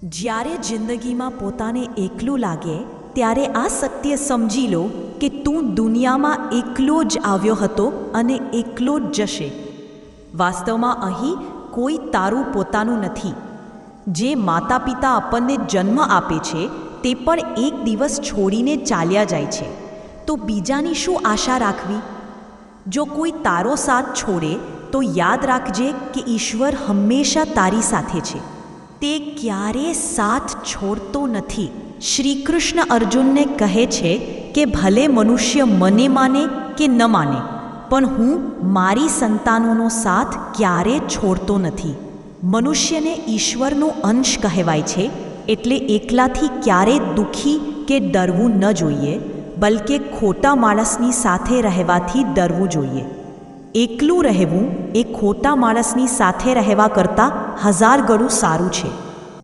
જ્યારે જિંદગીમાં પોતાને એકલું લાગે ત્યારે આ સત્ય સમજી લો કે તું દુનિયામાં એકલો જ આવ્યો હતો અને એકલો જ જશે. વાસ્તવમાં અહીં કોઈ તારું પોતાનું નથી. જે માતા પિતા આપણને જન્મ આપે છે તે પણ એક દિવસ છોડીને ચાલ્યા જાય છે, તો બીજાની શું આશા રાખવી? જો કોઈ તારો સાથ છોડે તો યાદ રાખજે કે ઈશ્વર હંમેશા તારી સાથે છે. તે ક્યારેય સાથ છોડતો નથી. શ્રી કૃષ્ણ અર્જુનને કહે છે કે ભલે મનુષ્ય મને માને કે ન માને, પણ હું મારી સંતાનોનો સાથ ક્યારેય છોડતો નથી. મનુષ્યને ઈશ્વરનો અંશ કહેવાય છે, એટલે એકલાથી ક્યારેય દુઃખી કે ડરવું ન જોઈએ, બલકે ખોટા માણસની સાથે રહેવાથી ડરવું જોઈએ. એકલું રહેવું એ ખોટા માણસની સાથે રહેવા કરતાં 1000 ગણું સારું છે.